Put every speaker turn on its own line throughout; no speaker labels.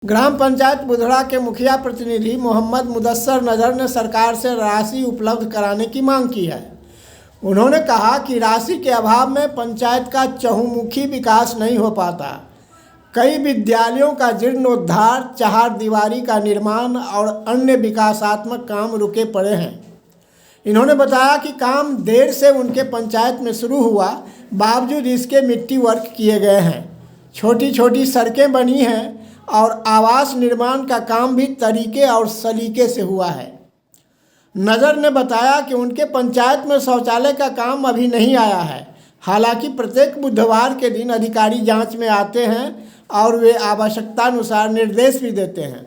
ग्राम पंचायत बुधड़ा के मुखिया प्रतिनिधि मोहम्मद मुदस्सर नज़र ने सरकार से राशि उपलब्ध कराने की मांग की है। उन्होंने कहा कि राशि के अभाव में पंचायत का चहुमुखी विकास नहीं हो पाता। कई विद्यालयों का जीर्णोद्धार, चहारदीवारी का निर्माण और अन्य विकासात्मक काम रुके पड़े हैं। इन्होंने बताया कि काम देर से उनके पंचायत में शुरू हुआ, बावजूद इसके मिट्टी वर्क किए गए हैं। छोटी छोटी सड़कें बनी हैं और आवास निर्माण का काम भी तरीके और सलीके से हुआ है। नज़र ने बताया कि उनके पंचायत में शौचालय का काम अभी नहीं आया है। हालांकि प्रत्येक बुधवार के दिन अधिकारी जांच में आते हैं और वे आवश्यकतानुसार निर्देश भी देते हैं।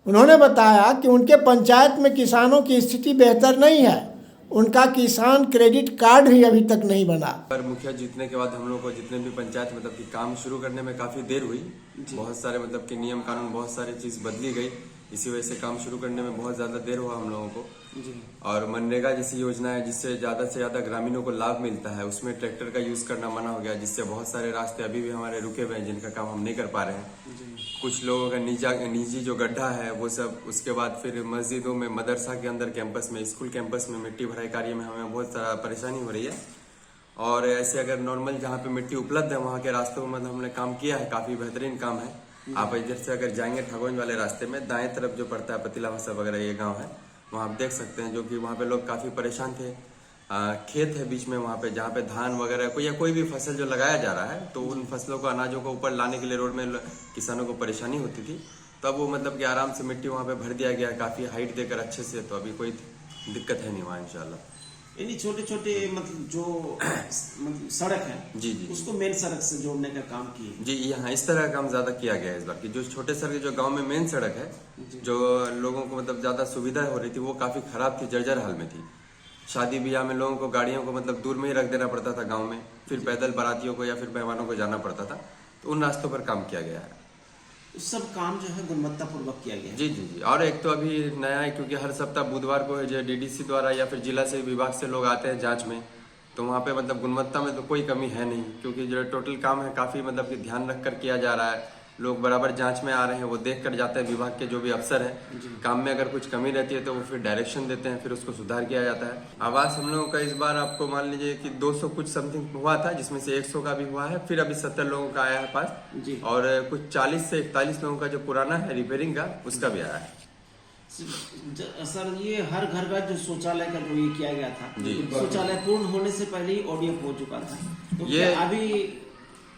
उन्होंने बताया कि उनके पंचायत में किसानों की स्थिति बेहतर नहीं है। उनका किसान क्रेडिट कार्ड भी अभी तक नहीं बना।
पर मुखिया जीतने के बाद हम लोग को जितने भी पंचायत कि काम शुरू करने में काफी देर हुई। बहुत सारे कि नियम कानून, बहुत सारी चीज बदली गई। इसी वजह से काम शुरू करने में बहुत ज्यादा देर हुआ हम लोगों को। और मनरेगा जैसी योजना है जिससे ज्यादा से ज्यादा ग्रामीणों को लाभ मिलता है, उसमें ट्रैक्टर का यूज करना मना हो गया, जिससे बहुत सारे रास्ते अभी भी हमारे रुके हुए हैं जिनका काम हम नहीं कर पा रहे हैं। कुछ लोगों का निजी जो गड्ढा है वो सब, उसके बाद फिर मस्जिदों में, मदरसा के अंदर कैंपस में, स्कूल कैंपस में मिट्टी भराई कार्य में हमें बहुत सारा परेशानी हो रही है। और ऐसे अगर नॉर्मल जहाँ पे मिट्टी उपलब्ध है वहाँ के रास्तों में हमने काम किया है, काफी बेहतरीन काम है। आप इधर से अगर जाएंगे ठगोंज वाले रास्ते में, दाएं तरफ जो पड़ता है पतीला भाषा वगैरह ये गाँव है, वहाँ आप देख सकते हैं जो कि वहाँ पे लोग काफी परेशान थे। खेत है बीच में वहाँ पे, जहाँ पे धान वगैरह या कोई भी फसल जो लगाया जा रहा है, तो उन फसलों को, अनाजों को ऊपर लाने के लिए रोड में किसानों को परेशानी होती थी। तब वो कि आराम से मिट्टी वहाँ पे भर दिया गया, काफी हाइट देकर अच्छे से। तो अभी कोई दिक्कत है नहीं वहाँ इंशाल्लाह।
यानी छोटे छोटे जो सड़क है
जी जी,
उसको मेन सड़क से जोड़ने का काम किए
जी। यहाँ इस तरह का काम ज्यादा किया गया है इस बार की। जो छोटे सड़क जो गांव में मेन सड़क है, जो लोगों को ज्यादा सुविधा हो रही थी, वो काफी खराब थी, जर्जर हाल में थी। शादी ब्याह में लोगों को गाड़ियों को दूर में ही रख देना पड़ता था गाँव में, फिर पैदल बारातियों को या फिर मेहमानों को जाना पड़ता था। तो उन रास्तों पर काम किया गया है।
सब काम जो है गुणवत्ता पूर्वक किया गया है।
जी जी जी। और एक तो अभी नया है, क्योंकि हर सप्ताह बुधवार को जो डीडीसी द्वारा या फिर जिला से विभाग से लोग आते हैं जांच में, तो वहाँ पे गुणवत्ता में तो कोई कमी है नहीं, क्योंकि जो टोटल काम है काफी कि ध्यान रख कर किया जा रहा है। लोग बराबर जांच में आ रहे हैं, वो देख कर जाते हैं। विभाग के जो भी अफसर हैं, काम में अगर कुछ कमी रहती है तो वो फिर डायरेक्शन देते हैं, फिर उसको सुधार किया जाता है। आवास हम लोगों का इस बार आपको मान लीजिए कि 200 कुछ समथिंग हुआ था, जिसमें से 100 का भी हुआ है। फिर अभी 70 लोगों का आया है पास, और कुछ 40 से 41 लोगों का जो पुराना है रिपेयरिंग का, उसका भी आया है।
सर, ये हर घर का जो शौचालय का जो ये किया गया था, शौचालय पूर्ण होने से पहले ही ODF हो चुका था, तो ये अभी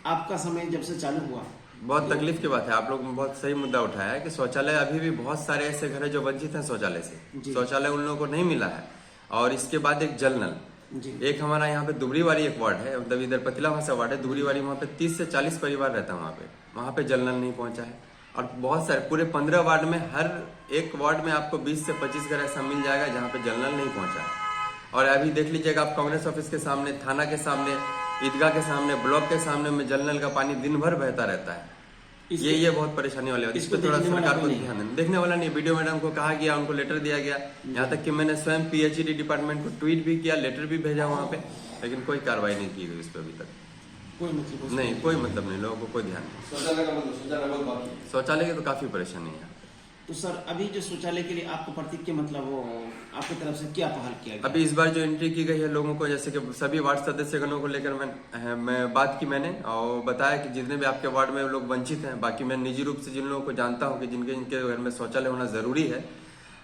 आपका समय जब से चालू हुआ,
बहुत तकलीफ की बात है। आप लोग बहुत सही मुद्दा उठाया है कि शौचालय अभी भी बहुत सारे ऐसे घर है जो वंचित हैं शौचालय से। शौचालय उन लोगों को नहीं मिला है। और इसके बाद एक जल नल, एक हमारा यहाँ पे दुबरीवाड़ी एक वार्ड है, इधर पतीला भाषा वार्ड है, दुबरीवाड़ी, वहाँ पे 30 से 40 परिवार रहता है वहाँ पे जल नल नहीं पहुंचा है। और बहुत सारे पूरे 15 वार्ड में, हर एक वार्ड में आपको 20 से 25 घर ऐसा मिल जाएगा जहाँ पे जल नल नहीं पहुंचा है। और अभी देख लीजिएगा आप, कांग्रेस ऑफिस के सामने, थाना के सामने, ईदगाह के सामने, ब्लॉक के सामने में जल नल का पानी दिन भर बहता रहता है। ये बहुत परेशानी वाली है। इस पर थोड़ा सरकार को ध्यान देखने वाला नहीं। वीडियो मैडम को कहा गया, उनको लेटर दिया गया, यहाँ तक कि मैंने स्वयं PHED डिपार्टमेंट को ट्वीट भी किया, लेटर भी भेजा वहाँ पे, लेकिन कोई कार्रवाई नहीं की गई इस पर अभी तक।
कोई मतलब
नहीं, कोई मतलब नहीं, लोगों को कोई ध्यान नहीं। शौचालय की तो काफी परेशानी है।
तो सर, अभी जो शौचालय के लिए आपको प्रतीक के वो आपकी तरफ से क्या पहल किया गया?
अभी इस बार जो एंट्री की गई है लोगों को, जैसे कि सभी वार्ड सदस्यगणों को लेकर मैं बात की मैंने, और बताया कि जितने भी आपके वार्ड में लोग वंचित हैं, बाकी मैं निजी रूप से जिन लोगों को जानता हूं कि जिनके घर में शौचालय होना जरूरी है,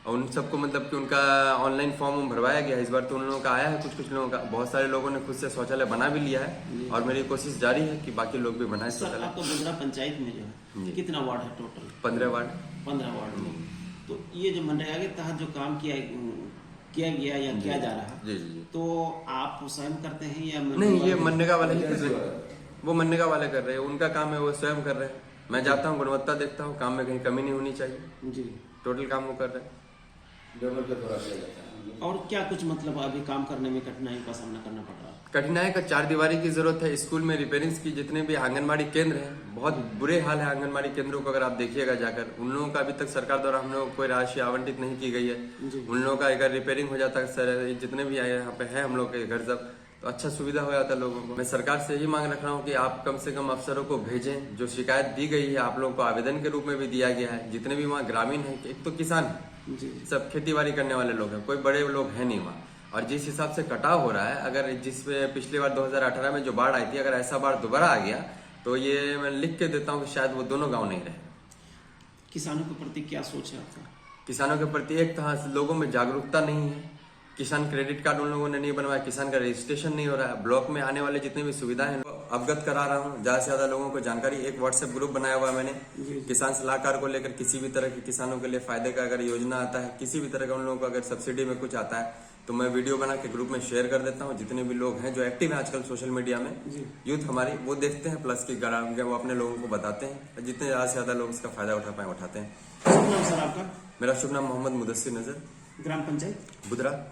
और उन सबको कि उनका ऑनलाइन फॉर्म भरवाया गया है। इस बार तो उन लोगों का आया है, कुछ लोगों का। बहुत सारे लोगों ने खुद से शौचालय बना भी लिया है, और मेरी कोशिश जारी है कि बाकी लोग भी बनाए शौचालय।
आपको बुधड़ा पंचायत में जो है कितना वार्ड है टोटल?
15 वार्ड।
15 वार्ड में तो ये जो मनरेगा के तहत जो काम किया गया या किया जा रहा है, तो आप स्वयं करते हैं या
नहीं? ये मनरेगा वाले ही कर रहे हैं, वो मनरेगा वाले कर रहे हैं, उनका काम है, वो स्वयं कर रहे हैं। मैं जाता हूँ, गुणवत्ता देखता हूँ, काम में कहीं कमी नहीं होनी चाहिए जी। टोटल काम वो कर रहे हैं।
और क्या कुछ अभी काम करने में कठिनाई का सामना करना पड़ रहा है?
कठिनाई का चारदीवारी की जरूरत है। स्कूल में रिपेयरिंग्स की, जितने भी आंगनबाड़ी केंद्र हैं, बहुत बुरे हाल है आंगनबाड़ी केंद्रों को। अगर आप देखिएगा जाकर, उन लोगों का अभी तक सरकार द्वारा हम लोगों को कोई राशि आवंटित नहीं की गई है। उन लोगों का अगर रिपेयरिंग हो जाता है, सर जितने भी आए यहाँ पे है हम लोग के घर सब, तो अच्छा सुविधा हो जाता है लोगों को। मैं सरकार से यही मांग रख रहा हूँ कि आप कम से कम अफसरों को भेजें। जो शिकायत दी गई है आप लोगों को आवेदन के रूप में भी दिया गया है। जितने भी वहाँ ग्रामीण हैं, एक तो किसान है,
जी
सब खेती बाड़ी करने वाले लोग हैं, कोई बड़े लोग हैं नहीं वहाँ। और जिस हिसाब से कटाव हो रहा है, अगर जिसमें पिछली बार 2018 में जो बाढ़ आई थी, अगर ऐसा बाढ़ दोबारा आ गया तो ये मैं लिख के देता हूँ कि शायद वो दोनों गाँव नहीं रहे।
किसानों के प्रति क्या सोच है आपका?
किसानों के प्रति एक तरह से लोगों में जागरूकता नहीं है। किसान क्रेडिट कार्ड उन लोगों ने नहीं बनवाया, किसान का रजिस्ट्रेशन नहीं हो रहा है। ब्लॉक में आने वाले जितने भी सुविधाएं हैं अवगत करा रहा हूँ, ज्यादा से ज्यादा लोगों को जानकारी। एक व्हाट्सएप ग्रुप बनाया हुआ है मैंने किसान सलाहकार को लेकर। किसी भी तरह के किसानों के लिए फायदे का अगर योजना आता है, किसी भी तरह का उन लोगों को अगर सब्सिडी में कुछ आता है तो मैं वीडियो बना के ग्रुप में शेयर कर देता हूँ। जितने भी लोग हैं जो एक्टिव हैं आजकल सोशल मीडिया में, यूथ हमारी, वो देखते हैं, प्लस की वो अपने लोगों को बताते हैं। जितने ज्यादा से ज्यादा लोग इसका फायदा उठा पाए उठाते हैं।
शुभ नाम सर आपका?
मेरा शुभ नाम मोहम्मद मुदस्सिर नजर,
ग्राम पंचायत
बुधरा।